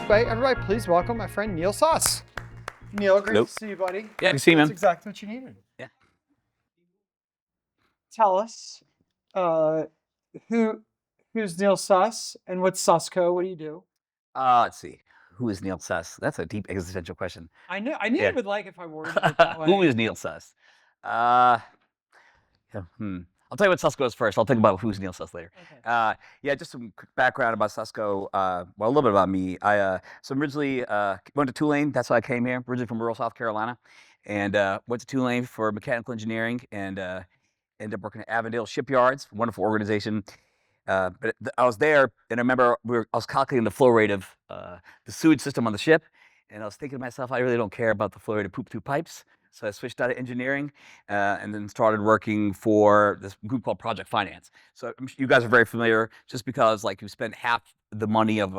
Everybody, please welcome my friend Neel Suss. Neel, great Hello. to see you, buddy. Yeah, good to see you, man. That's exactly what you needed. Yeah. Tell us, who's Neel Suss and what's Susco? What do you do? Let's see. Who is Neel Suss? That's a deep existential question. I knew Yeah. you would like if I worded it that way. Who is Neel Suss? Yeah, I'll tell you what Susco is first. I'll think about who's Neel Suss later. Okay. Yeah, just some quick background about Susco. Well, a little bit about me. So I'm originally went to Tulane. That's why I came here. Originally from rural South Carolina, and went to Tulane for mechanical engineering, and ended up working at Avondale Shipyards, wonderful organization. But I was there, and I remember I was calculating the flow rate of the sewage system on the ship, and I was thinking to myself, I really don't care about the flow rate of poop through pipes. So I switched out of engineering, and then started working for this group called Project Finance. So you guys are very familiar. Just because like you spend half the money of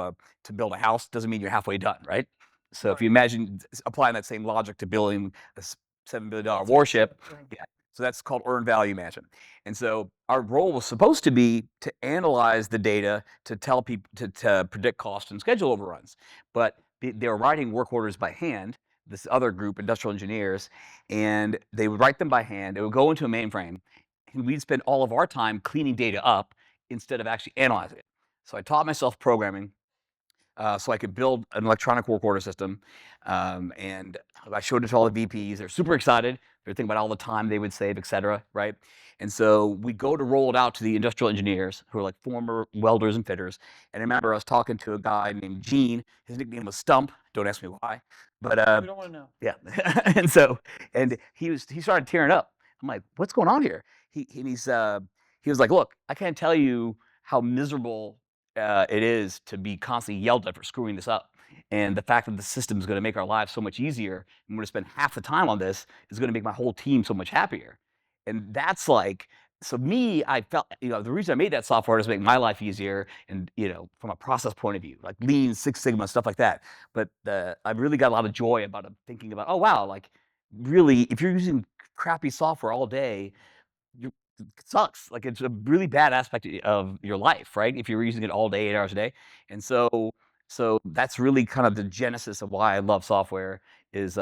to build a house doesn't mean you're halfway done, right? So if you imagine applying that same logic to building a $7 billion warship, yeah. So that's called earned value management. And so our role was supposed to be to analyze the data to tell people to predict cost and schedule overruns. But they were writing work orders by hand, this other group, industrial engineers, and they would write them by hand. It would go into a mainframe, and we'd spend all of our time cleaning data up instead of actually analyzing it. So I taught myself programming so I could build an electronic work order system. And I showed it to all the VPs. They're super excited. They're thinking about all the time they would save, et cetera, right? And so we go to roll it out to the industrial engineers who are like former welders and fitters. And I remember I was talking to a guy named Gene. His nickname was Stump. Don't ask me why. But We don't want to know. yeah. and he started tearing up. I'm like, what's going on here? He was like, look, I can't tell you how miserable it is to be constantly yelled at for screwing this up. And the fact that the system is going to make our lives so much easier, and we're going to spend half the time on this, is going to make my whole team so much happier. And that's like, so me, I felt, the reason I made that software is to make my life easier, and from a process point of view, like Lean, Six Sigma, stuff like that. But I've really got a lot of joy about thinking about, oh wow, like really, if you're using crappy software all day, it sucks. Like it's a really bad aspect of your life, right? If you're using it all day, 8 hours a day. And so that's really kind of the genesis of why I love software is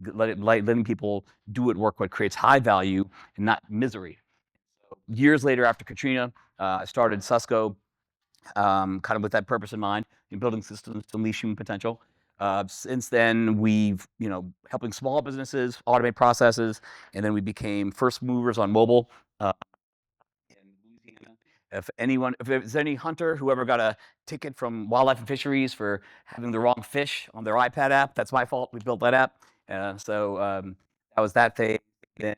letting people do what creates high value and not misery. So years later, after Katrina, I started Susco, kind of with that purpose in mind, in building systems to unleash human potential. Since then, we've, helping small businesses automate processes, and then we became first movers on mobile. In Louisiana. If there's any hunter who ever got a ticket from Wildlife and Fisheries for having the wrong fish on their iPad app, that's my fault. We built that app. So that was that phase. Then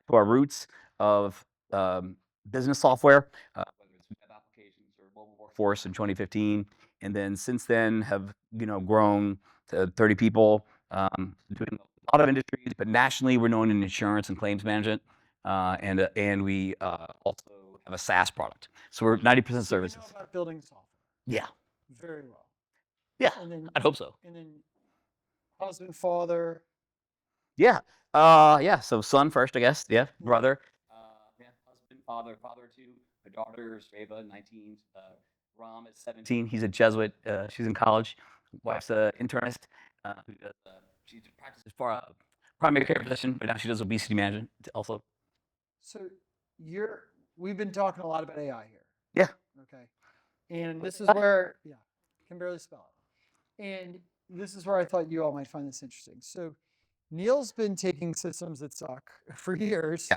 to our roots of business software, whether it's web applications or mobile workforce in 2015. And then since then have, grown to 30 people, doing a lot of industries, but nationally we're known in insurance and claims management. And we also have a SaaS product. So we're 90% services. You know about building software. Yeah. Very well. Yeah. And then, I'd hope so. And then husband, father. Yeah. Yeah. So son first, I guess. Yeah. Brother. Yeah. Husband, father two. My daughter is Reva, 19. Ram is 17. He's a Jesuit. She's in college. Wife's an internist. Who does, she practices for a primary care physician, but now she does obesity management also. So we've been talking a lot about AI here. Yeah. Okay. And this is where, can barely spell it. And this is where I thought you all might find this interesting. So Neel's been taking systems that suck for years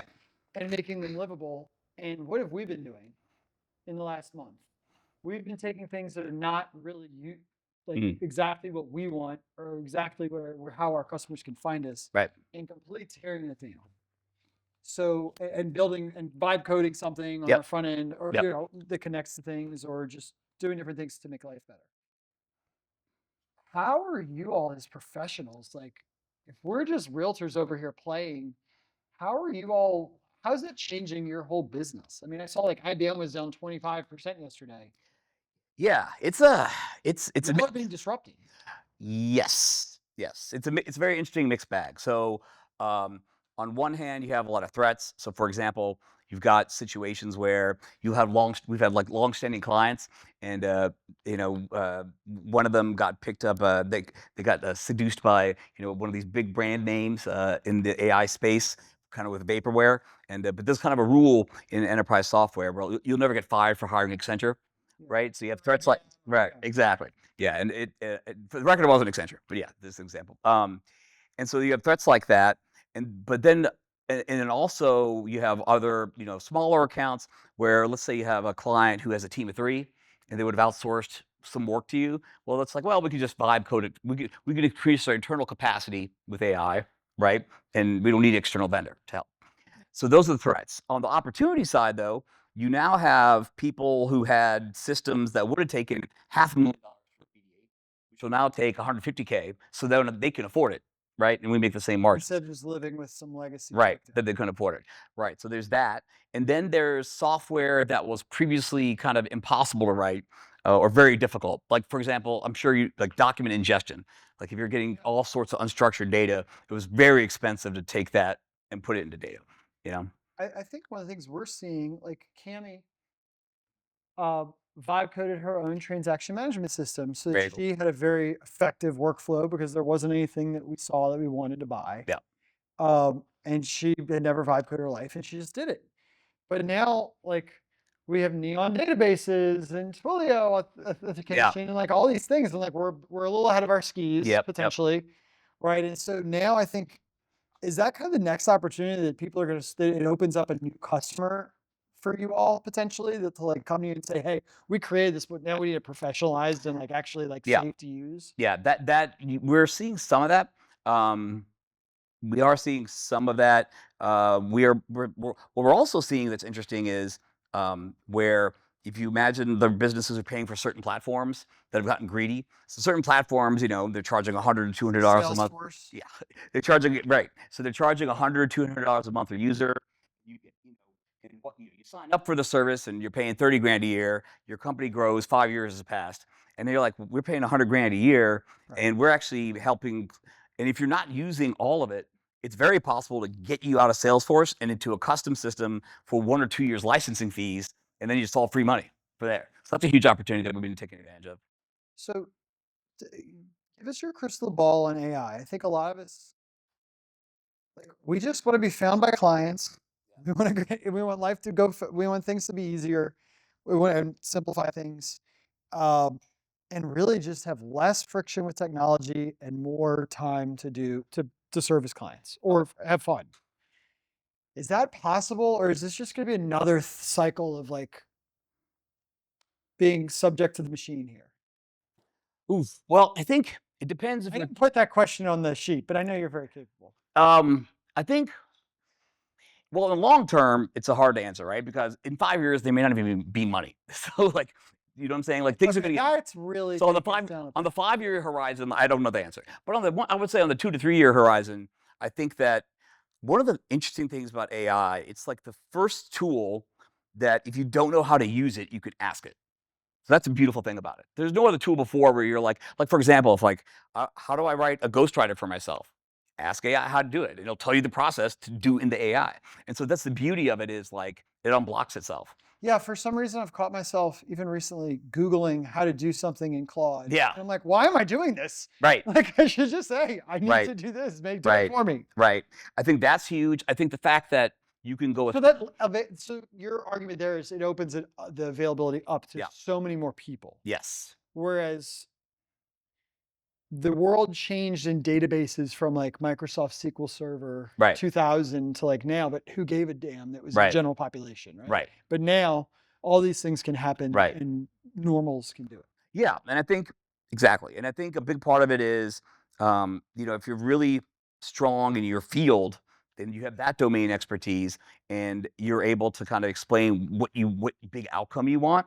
and making them livable. And what have we been doing in the last month? We've been taking things that are not really exactly what we want or exactly how our customers can find us, right, and completely tearing it down. So, and building and vibe coding something on our front end, or that connects to things, or just doing different things to make life better. How are you all as professionals? Like, if we're just realtors over here playing, how's that changing your whole business? I mean, I saw like IBM was down 25% yesterday. Yeah, it's being disrupting. Yes. It's a very interesting mixed bag. So on one hand, you have a lot of threats. So for example, You've got situations where we've had like long-standing clients, and one of them got picked up. They got seduced by one of these big brand names in the AI space, kind of with vaporware. And but there's kind of a rule in enterprise software where you'll never get fired for hiring Accenture, right? So you have threats like right, exactly, yeah. And for the record, it wasn't Accenture, but yeah, this is an example. And so you have threats like that, but then then also you have other smaller accounts where, let's say you have a client who has a team of 3, and they would have outsourced some work to you. Well, it's like, well, we could just vibe code it. We could increase our internal capacity with AI, right? And we don't need an external vendor to help. So those are the threats. On the opportunity side, though, you now have people who had systems that would have taken $500,000 for remediate, which will now take 150K, so that they can afford it, right? And we make the same margins. Instead of just living with some legacy. Right, that they couldn't afford it. Right, so there's that. And then there's software that was previously kind of impossible to write or very difficult. Like, for example, I'm sure you like document ingestion. Like if you're getting all sorts of unstructured data, it was very expensive to take that and put it into data. I think one of the things we're seeing, like Cami, vibe coded her own transaction management system so that she had a very effective workflow because there wasn't anything that we saw that we wanted to buy. Yeah. And she had never vibe coded her life, and she just did it. But now, like, we have neon databases and Twilio authentication and like all these things, and like we're a little ahead of our skis potentially, right? And so now I think, is that kind of the next opportunity that people are going to? It opens up a new customer for you all potentially to like come to you and say, hey, we created this, but now we need it professionalized and like actually like safe to use. Yeah, we're seeing some of that. We are seeing some of that. What we're also seeing that's interesting is where, if you imagine the businesses are paying for certain platforms that have gotten greedy. So certain platforms, they're charging $100 to $200 a month. Yeah, they're charging right. So they're charging $100 to $200 a month per user. You sign up for the service and you're paying 30 grand a year. Your company grows, 5 years has passed, and you're like, we're paying 100 grand a year, and we're actually helping. And if you're not using all of it, it's very possible to get you out of Salesforce and into a custom system for 1 or 2 years licensing fees, and then you just all free money for there. So that's a huge opportunity that we've been taking advantage of. So give us your crystal ball on AI. I think a lot of us, like, we just want to be found by clients. We want life to go. We want things to be easier. We want to simplify things, and really just have less friction with technology and more time to service clients or have fun. Is that possible, or is this just going to be another cycle of like being subject to the machine here? Oof. Well, I think it depends. I didn't put that question on the sheet, but I know you're very capable. I think. Well, in the long term, it's a hard to answer, right? Because in 5 years, they may not even be money. So, like, you know what I'm saying? Like, things are going to get. That's really So on the 5-year horizon, I don't know the answer. But I would say on the 2 to 3 year horizon, I think that one of the interesting things about AI, it's like the first tool that if you don't know how to use it, you can ask it. So that's a beautiful thing about it. There's no other tool before where you're like for example, if like, how do I write a ghostwriter for myself? Ask AI how to do it. It'll tell you the process to do in the AI. And so that's the beauty of it, is like it unblocks itself. Yeah, for some reason I've caught myself even recently Googling how to do something in Claude. Yeah. And I'm like, why am I doing this? Right. Like, I should just say, I need to do this. Do it for me. Right. I think that's huge. I think the fact that you can go with so your argument there is it opens the availability up to so many more people. Yes. Whereas the world changed in databases from like Microsoft SQL Server 2000 to like now, but who gave a damn? That was the general population, right? Right. But now all these things can happen, and normals can do it. Yeah, and I think exactly, and I think a big part of it is, if you're really strong in your field, then you have that domain expertise, and you're able to kind of explain what big outcome you want.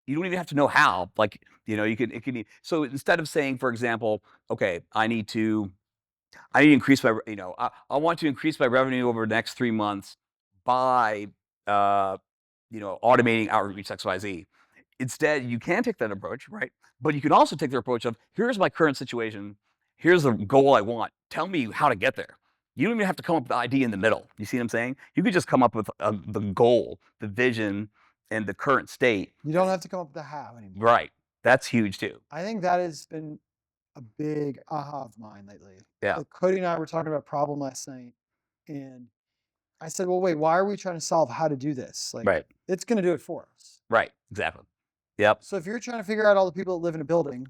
You don't even have to know how. Like, it can. So instead of saying, for example, okay, I need to increase my, I want to increase my revenue over the next 3 months by, automating outreach XYZ. Instead, you can take that approach, right? But you can also take the approach of, here's my current situation. Here's the goal I want. Tell me how to get there. You don't even have to come up with the idea in the middle. You see what I'm saying? You could just come up with the goal, the vision, and the current state. You don't have to come up with the how anymore. Right. That's huge too. I think that has been a big aha of mine lately. Yeah. Like Cody and I were talking about a problem last night, and I said, well, wait, why are we trying to solve how to do this? Like, Right. it's going to do it for us. Right. Exactly. Yep. So if you're trying to figure out all the people that live in a building,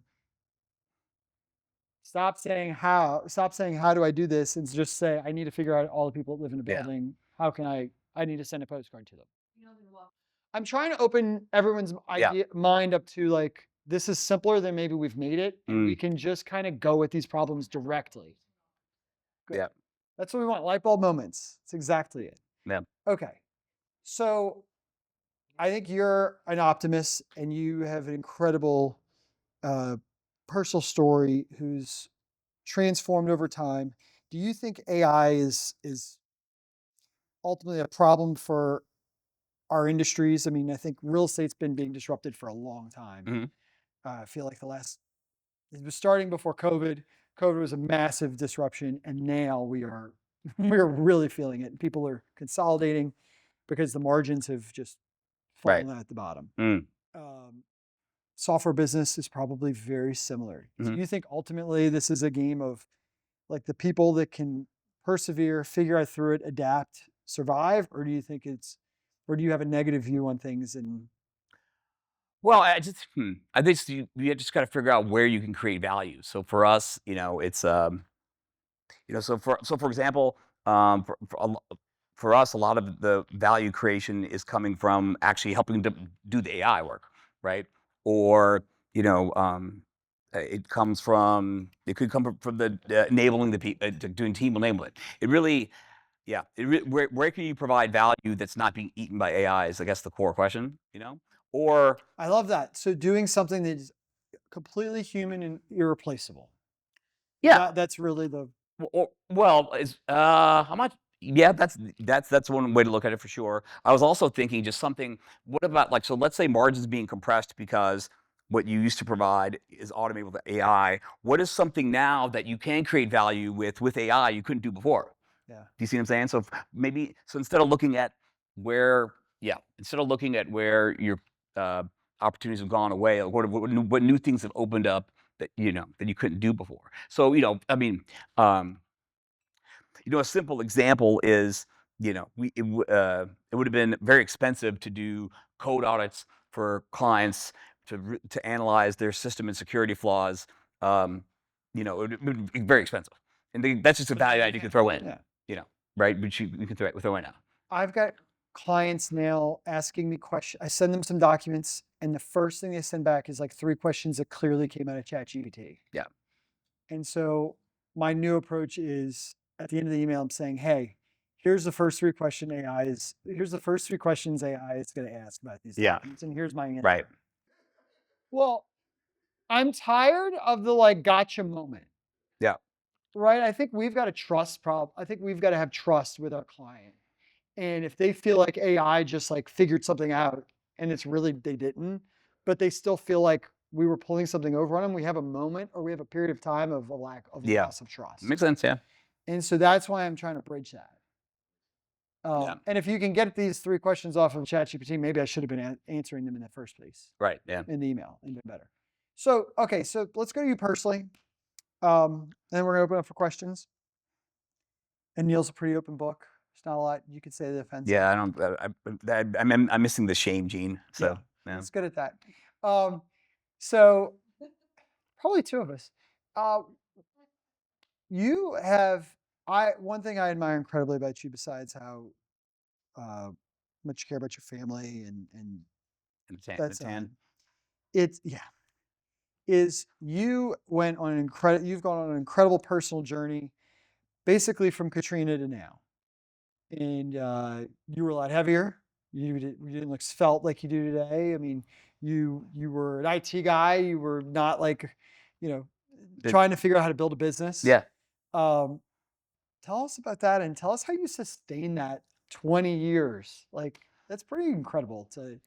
stop saying how do I do this, and just say, I need to figure out all the people that live in a Yeah. building. How can I need to send a postcard to them. I'm trying to open everyone's mind up to like, this is simpler than maybe we've made it. And we can just kind of go at these problems directly. Good. Yeah. That's what we want. Light bulb moments. That's exactly it. Yeah. Okay. So I think you're an optimist and you have an incredible personal story who's transformed over time. Do you think AI is ultimately a problem for our industries? I mean, I think real estate's been being disrupted for a long time. I feel like it was starting before COVID. COVID was a massive disruption, and now we're really feeling it. People are consolidating because the margins have just fallen out at the bottom. Software business is probably very similar. Do you think ultimately this is a game of like the people that can persevere, figure out through it, adapt, survive, or do you think or do you have a negative view on things? And well, I think you just got to figure out where you can create value. So for us, it's so for example, for us, a lot of the value creation is coming from actually helping to do the AI work, right? Or it could come from the enabling the people, doing team enablement. It really. Yeah, where can you provide value that's not being eaten by AI is, I guess, the core question, Or I love that. So doing something that is completely human and irreplaceable. yeah, That's really the how much? Yeah, that's one way to look at it for sure. I was also thinking just something. What about so let's say margins being compressed because what you used to provide is automated with AI. What is something now that you can create value with AI you couldn't do before? Yeah. Do you see what I'm saying? So instead of looking at where your opportunities have gone away, what new things have opened up that you couldn't do before. So I mean, a simple example is it would have been very expensive to do code audits for clients to analyze their system and security flaws. It would be very expensive, and that's just a value add you can throw in. Yeah. Right? But you can throw in now. I've got clients now asking me questions. I send them some documents, and the first thing they send back is like 3 questions that clearly came out of ChatGPT. Yeah. And so my new approach is at the end of the email, I'm saying, hey, here's the first 3 questions AI is going to ask about these documents, and here's my answer. Right. Well, I'm tired of the gotcha moment. Yeah. Right? I think we've got a trust problem. I think we've got to have trust with our client. And if they feel like AI just figured something out and they didn't, but they still feel like we were pulling something over on them, we have a moment or we have a period of time of a lack of loss of trust. Makes sense, yeah. And so that's why I'm trying to bridge that. And if you can get these 3 questions off of ChatGPT, maybe I should have been answering them in the first place. Right, yeah. In the email, even better. So, okay, so let's go to you personally. And then we're going to open up for questions. And Neel's a pretty open book. There's not a lot you could say to the offense. Yeah, I'm missing the shame gene. So yeah. Let's good at that. So probably 2 of us. You have one thing I admire incredibly about you, besides how much you care about your family and that's is you went on you've gone on an incredible personal journey, basically from Katrina to now. And you were a lot heavier. You didn't look svelte like you do today. I mean, you were an IT guy. You were not trying to figure out how to build a business. Yeah. Tell us about that, and tell us how you sustained that 20 years. That's pretty incredible to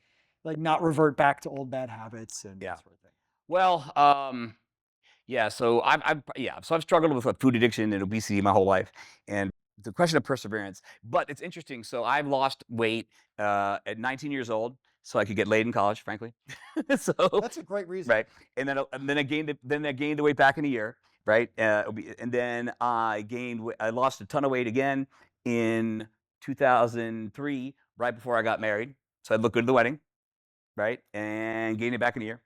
not revert back to old bad habits and that sort of thing. Well, so I've struggled with food addiction and obesity my whole life, and the question of perseverance. But it's interesting. So I've lost weight at 19 years old, so I could get laid in college, frankly. So That's a great reason. right, and then I gained the weight back in a year, right? And then I lost a ton of weight again in 2003, right before I got married. So I looked good at the wedding, right? And gained it back in a year.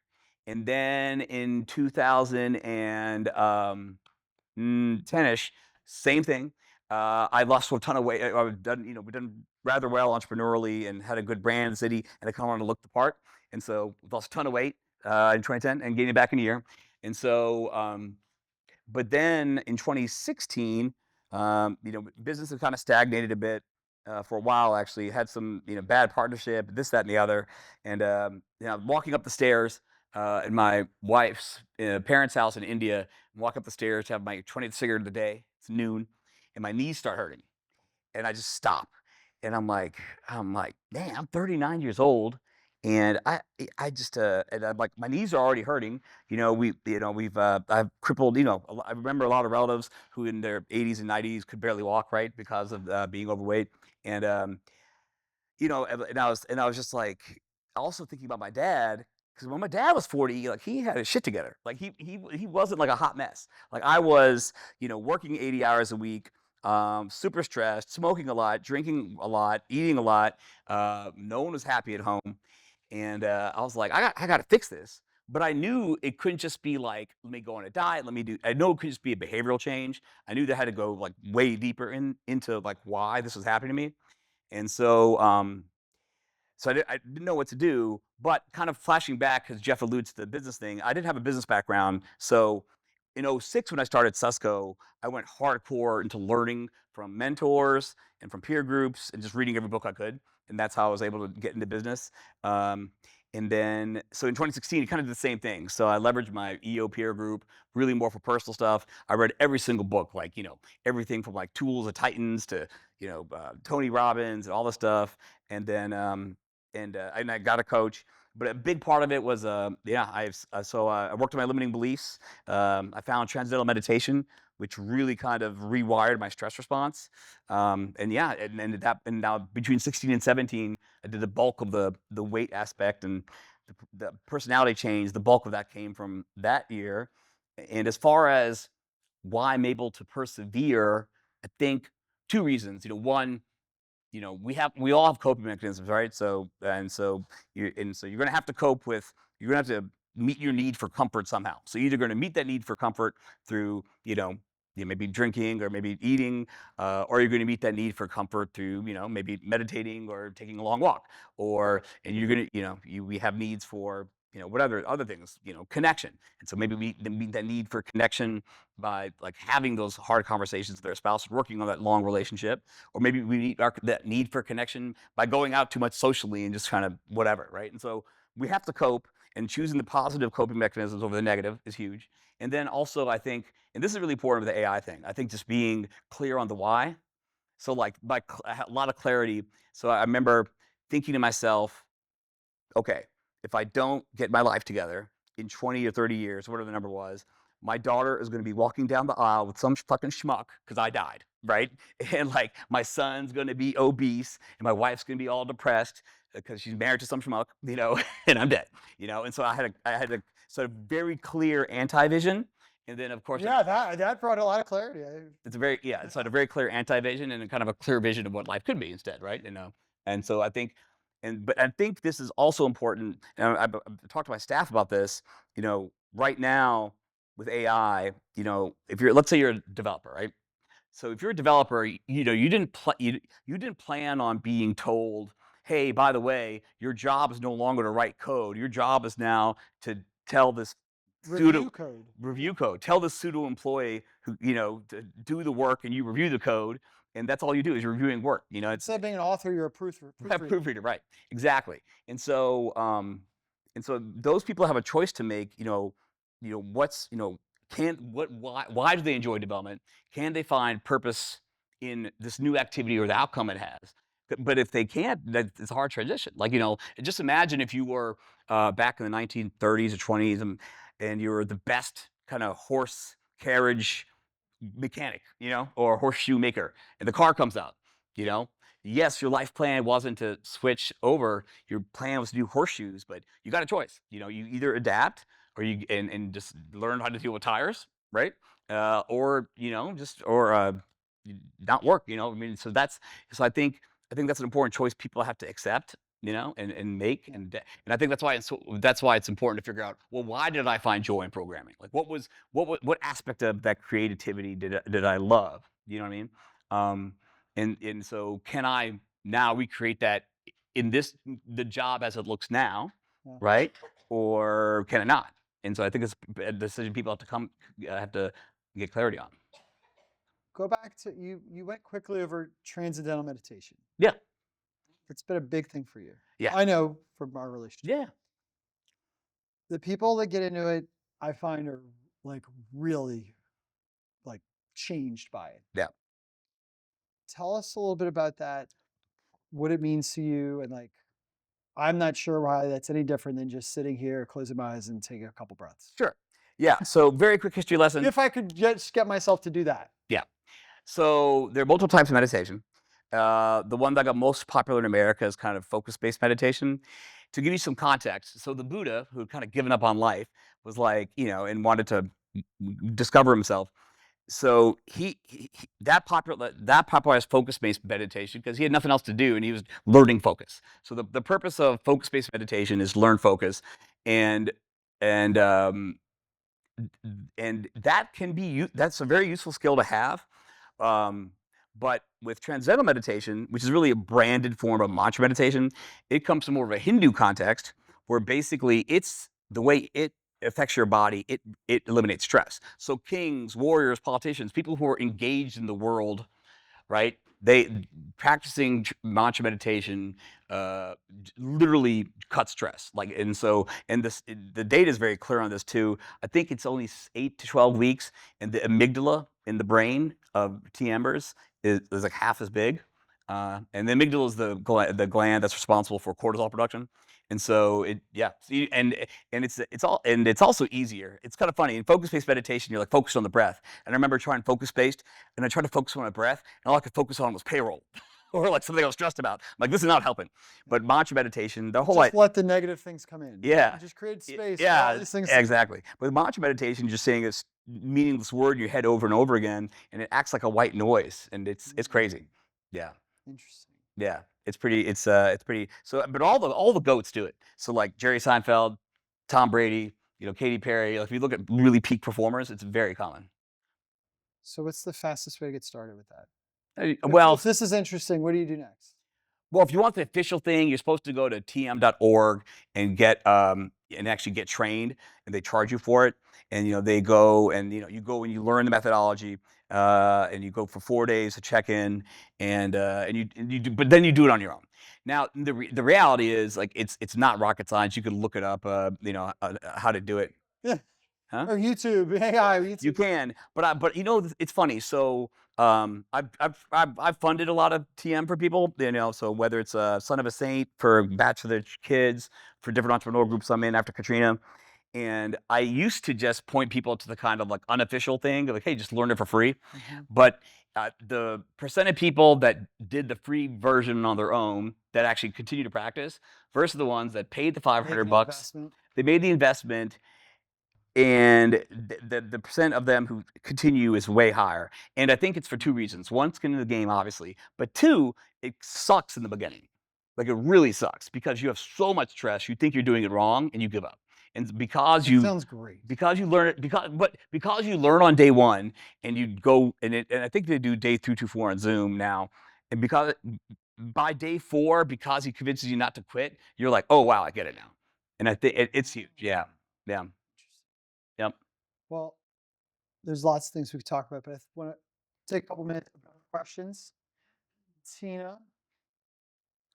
And then in 2010ish, same thing. I lost a ton of weight. I've done, we've done rather well entrepreneurially and had a good brand in the city, and I kind of wanted to look the part. And so lost a ton of weight in 2010 and gained it back in a year. And so but then in 2016, business had kind of stagnated a bit for a while. Actually, had some bad partnership, this, that, and the other. And walking up the stairs in my wife's parents' house in India, walk up the stairs to have my 20th cigarette of the day. It's noon, and my knees start hurting, and I just stop, and I'm like, man, I'm 39 years old, and and I'm like, my knees are already hurting. I've crippled. I remember a lot of relatives who in their 80s and 90s could barely walk, right, because of being overweight, and and I was just like also thinking about my dad, because when my dad was 40, like he had his shit together. Like he wasn't like a hot mess. Like I was, working 80 hours a week, super stressed, smoking a lot, drinking a lot, eating a lot. No one was happy at home, and I was like, I got to fix this. But I knew it couldn't just be like, let me go on a diet. I know it could just be a behavioral change. I knew that had to go like way deeper into like why this was happening to me. And so I didn't know what to do, but kind of flashing back, because Jeff alludes to the business thing, I did have a business background. So in '06, when I started Susco, I went hardcore into learning from mentors and from peer groups and just reading every book I could. And that's how I was able to get into business. And then, so in 2016, it kind of did the same thing. So I leveraged my EO peer group, really more for personal stuff. I read every single book, like, everything from like Tools of Titans to, Tony Robbins and all the stuff. And then, and I got a coach. But a big part of it was, I worked on my limiting beliefs. I found transcendental meditation, which really kind of rewired my stress response. And now between 16 and 17, I did the bulk of the weight aspect, and the personality change. The bulk of that came from that year. And as far as why I'm able to persevere, I think two reasons. One, we all have coping mechanisms, right? So you're going to have to cope with, you're going to have to meet your need for comfort somehow. So you're either going to meet that need for comfort through, maybe drinking or maybe eating, or you're going to meet that need for comfort through, maybe meditating or taking a long walk, and you're going to, we have needs for, what other things, connection. And so maybe we meet that need for connection by like having those hard conversations with our spouse, working on that long relationship. Or maybe we meet that need for connection by going out too much socially and just kind of whatever, right? And so we have to cope, and choosing the positive coping mechanisms over the negative is huge. And then also, I think, and this is really important with the AI thing, I think just being clear on the why. So like a lot of clarity. So I remember thinking to myself, okay, if I don't get my life together in 20 or 30 years, whatever the number was, my daughter is going to be walking down the aisle with some fucking schmuck because I died, right? And like my son's going to be obese, and my wife's going to be all depressed because she's married to some schmuck, and I'm dead, And so I had a sort of very clear anti-vision, and then of course, Yeah, that brought a lot of clarity. it's like a very clear anti-vision and a kind of a clear vision of what life could be instead, right? And so I think, but I think this is also important. And I've talked to my staff about this. Right now with AI, if let's say you're a developer, right? So if you're a developer, you didn't plan on being told, hey, by the way, your job is no longer to write code. Your job is now to tell this review code. Tell the pseudo employee who, to do the work, and you review the code, and that's all you do is you're reviewing work. It's Instead of being an author, you're a proofreader. proofreader, right? Exactly. And so those people have a choice to make. What's why do they enjoy development? Can they find purpose in this new activity or the outcome it has? But if they can't, it's a hard transition. Like, just imagine if you were back in the 1930s or 20s, and you were the best kind of horse carriage mechanic, or Horseshoe Maker, and the car comes out, yes, your life plan wasn't to switch over. Your plan was to do horseshoes, but you got a choice. You either adapt or and just learn how to deal with tires, right? Or not work. I mean, so I think that's an important choice people have to accept, and make, and I think that's why it's important to figure out, well, why did I find joy in programming? Like, what aspect of that creativity did I love? You know what I mean? And so can I now recreate that in the job as it looks now, Yeah. right? Or can it not? And so I think it's a decision people have to get clarity on. Go back to you went quickly over transcendental meditation. Yeah. It's been a big thing for you. Yeah. I know from our relationship. Yeah. The people that get into it, I find, are like really like changed by it. Yeah. Tell us a little bit about that, what it means to you, and like, I'm not sure why that's any different than just sitting here, closing my eyes, and taking a couple breaths. Sure. Yeah. So very quick history lesson. If I could just get myself to do that. Yeah. So there are multiple types of meditation. The one that got most popular in America is kind of focus-based meditation. To give you some context, so the Buddha, who had kind of given up on life, was like, and wanted to discover himself. So that popularized focus-based meditation because he had nothing else to do and he was learning focus. So the purpose of focus-based meditation is learn focus, and and um, and that's a very useful skill to have. But with transcendental meditation, which is really a branded form of mantra meditation, it comes from more of a Hindu context where basically it's the way it affects your body, it eliminates stress. So kings, warriors, politicians, people who are engaged in the world, right? They practicing mantra meditation literally cuts stress. The data is very clear on this too. I think it's only 8 to 12 weeks, and the amygdala in the brain of T members is like half as big. And the amygdala is the gland that's responsible for cortisol production. And so it's also easier. It's kind of funny. In focus-based meditation, you're like focused on the breath. And I remember trying focus-based, and I tried to focus on my breath, and all I could focus on was payroll. Or like something I was stressed about. I'm like, this is not helping. But mantra meditation, the whole Just let the negative things come in. Yeah. Just create space for Yeah, all these things. exactly. With mantra meditation, you're just saying this meaningless word in your head over and over again, and it acts like a white noise, and it's crazy. Yeah. Interesting. Yeah, it's pretty. So, but all the goats do it. So like Jerry Seinfeld, Tom Brady, Katy Perry. Like if you look at really peak performers, it's very common. So what's the fastest way to get started with that? Well, if this is interesting, what do you do next? Well, if you want the official thing, you're supposed to go to tm.org and actually get trained, and they charge you for it. And they go and you go and you learn the methodology, and you go for 4 days to check in, and you do, but then you do it on your own. Now the reality is like it's not rocket science. You can look it up, how to do it. Yeah. Huh? Or YouTube. AI. YouTube. You can, but it's funny. So I've funded a lot of TM for people, so whether it's a Son of a Saint for Batch for the Kids, for different entrepreneur groups I'm in after Katrina. And I used to just point people to the kind of like unofficial thing, like, hey, just learn it for free. Mhm. But the percent of people that did the free version on their own that actually continue to practice versus the ones that paid the $500, they made the investment, and the percent of them who continue is way higher. And I think it's for two reasons. One, skin in the game, obviously. But two, it sucks in the beginning. Like it really sucks because you have so much stress, you think you're doing it wrong, and you give up. And because sounds great. Because you learn it, because you learn on day one, and you go, and I think they do day 3, 2, 4 on Zoom now. And because by day 4, because he convinces you not to quit, you're like, oh wow, I get it now. And I think it's huge. Yeah. Yeah. Yep. Well, there's lots of things we could talk about, but I want to take a couple minutes for questions. Tina?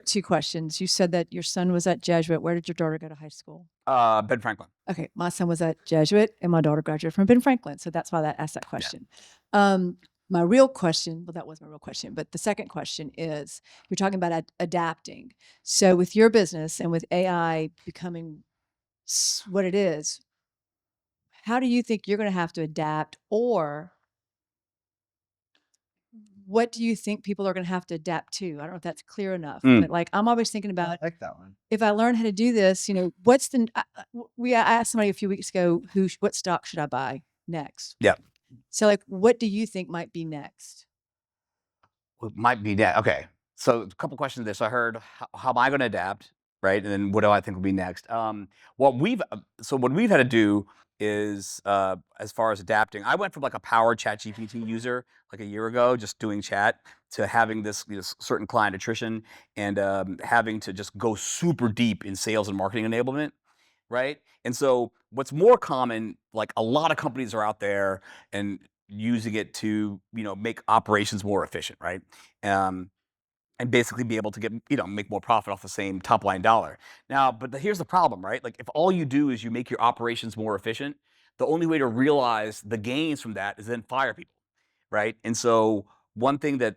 2 questions. You said that your son was at Jesuit. Where did your daughter go to high school? Ben Franklin. Okay, my son was at Jesuit, and my daughter graduated from Ben Franklin, so that's why I asked that question. My real question, well, that was my real question, but the second question is, you're talking about adapting. So with your business and with AI becoming what it is, how do you think you're going to have to adapt, or what do you think people are going to have to adapt to? I don't know if that's clear enough, Mm. but like I'm always thinking about I like that one. if I learn how to do this, what's the I asked somebody a few weeks ago what stock should I buy next? Yeah. So like what do you think might be next? Well, it might be that. Okay. So a couple questions there. So I heard how am I going to adapt, right? And then what do I think will be next? What we've had to do is as far as adapting, I went from like a power chat GPT user like a year ago, just doing chat, to having this certain client attrition and having to just go super deep in sales and marketing enablement, right? And so what's more common, like a lot of companies are out there and using it to make operations more efficient, right? Um, and basically be able to get make more profit off the same top line dollar. Now, but here's the problem, right? Like if all you do is you make your operations more efficient, the only way to realize the gains from that is then fire people, right? And so one thing that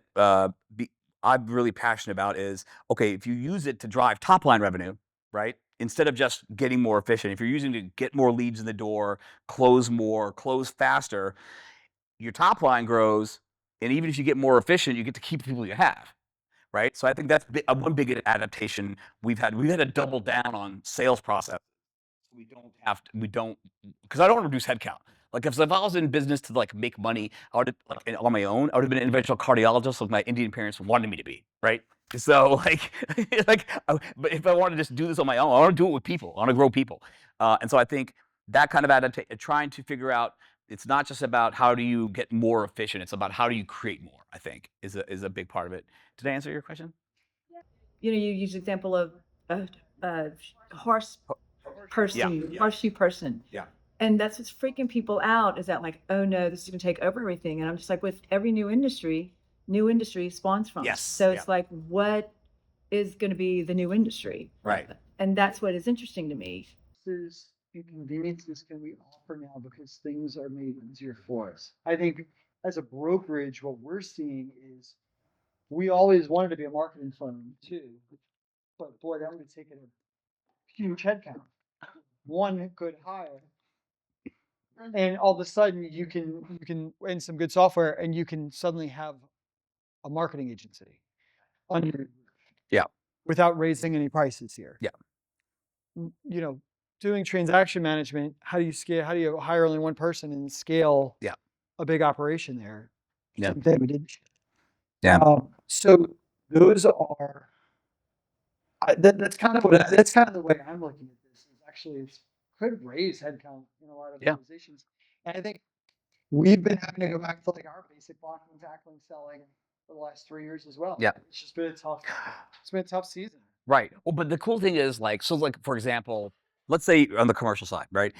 I'm really passionate about is, okay, if you use it to drive top line revenue, right? Instead of just getting more efficient, if you're using it to get more leads in the door, close more, close faster, your top line grows, and even if you get more efficient, you get to keep the people you have, right? So I think that's one big adaptation we've had. We've had to double down on sales process. We don't, because I don't want to reduce headcount. Like if I was in business to like make money, I would on my own, I would have been an interventional cardiologist like my Indian parents wanted me to be, right? So like, but if I want to just do this on my own, I want to do it with people. I want to grow people, and so I think that kind of adaptation, trying to figure out, it's not just about how do you get more efficient. It's about how do you create more. I think is a big part of it. Did I answer your question? You use the example of a horse person, Yeah. horseshoe person. Yeah. And that's what's freaking people out is that like, oh no, this is going to take over everything. And I'm just like, with every new industry spawns from. Yes, So yeah. it's like, what is going to be the new industry? Right. And that's what is interesting to me. There's inconveniences can we offer now because things are made easier for us. I think as a brokerage, what we're seeing is we always wanted to be a marketing firm too, but boy, that would have taken a huge headcount. One good hire, and all of a sudden you can and some good software, and you can suddenly have a marketing agency under Yeah. without raising any prices here. Yeah. Doing transaction management, how do you scale? How do you hire only one person and scale Yeah. a big operation there? Yeah. Same thing we did. Yeah. So those are that's kind of that's kind of the way I'm looking at this. Is actually it's could raise headcount in a lot of Yeah. organizations, and I think we've been having to go back to like our basic blocking and tackling selling for the last 3 years as well. Yeah. It's just been a tough. It's been a tough season. Right. Well, but the cool thing is like, so like, for example, let's say on the commercial side, right?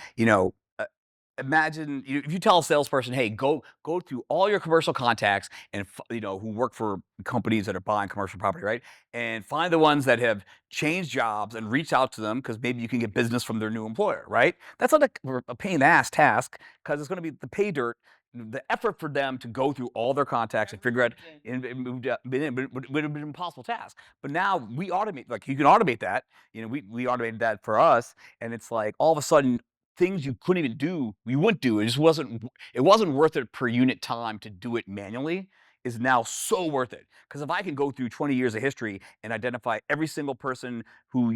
Imagine if you tell a salesperson, hey, go through all your commercial contacts and who work for companies that are buying commercial property, right? And find the ones that have changed jobs and reach out to them because maybe you can get business from their new employer, right? That's not a pain in the ass task because it's going to be the pay dirt. The effort for them to go through all their contacts and figure out would have been an impossible task. But now we automate, like you can automate that. We automated that for us, and it's like all of a sudden things you couldn't even do, you wouldn't do. It just wasn't worth it per unit time to do it manually is now so worth it. Because if I can go through 20 years of history and identify every single person who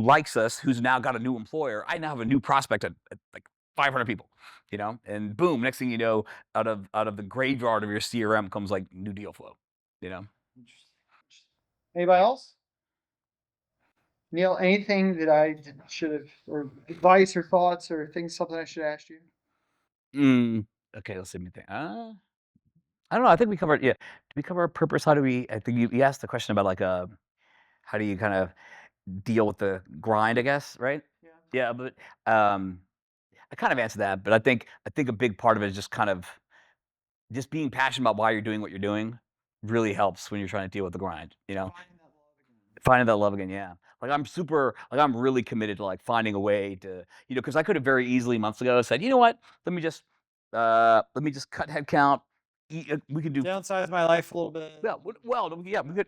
likes us, who's now got a new employer, I now have a new prospect at like 500 people, and boom, next thing you know, out of the graveyard of your CRM comes like new deal flow, Interesting. Anybody else? Neel, anything that I should have, or advice or thoughts or something I should have asked you? Okay, let's see me think. I don't know. I think we covered. Yeah, did we cover our purpose? How do we? I think you asked the question about like how do you kind of deal with the grind? I guess, right? Yeah. Yeah, but I kind of answered that. But I think a big part of it is just kind of just being passionate about why you're doing what you're doing really helps when you're trying to deal with the grind. Finding that love again, yeah. Like I'm really committed to like finding a way to, because I could have very easily months ago said, you know what, let me just cut headcount. We could do Downsize my life a little bit. yeah, yeah, we could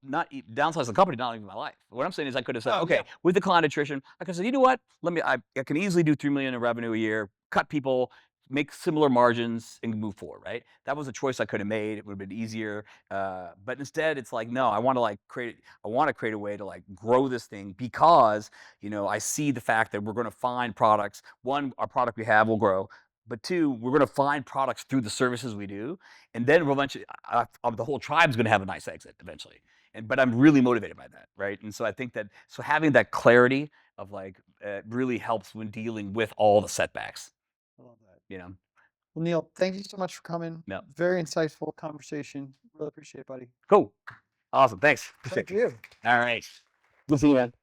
not downsize the company, not even my life. What I'm saying is I could have said, okay, yeah. with the client attrition, I could say, you know what, I can easily do $3 million in revenue a year, cut people, make similar margins and move forward, right? That was a choice I could have made. It would have been easier. But instead it's like, no, I want to create a way to grow this thing, because, I see the fact that we're going to find products. One, our product we have will grow, but two, we're going to find products through the services we do. And then we'll eventually, the whole tribe's going to have a nice exit eventually. But I'm really motivated by that, right? And so I think that, having that clarity of really helps when dealing with all the setbacks. I love that. Well, Neel, thank you so much for coming. No. Very insightful conversation. Really appreciate it, buddy. Cool. Awesome. Thanks. Thank you. All right. We'll see you, man.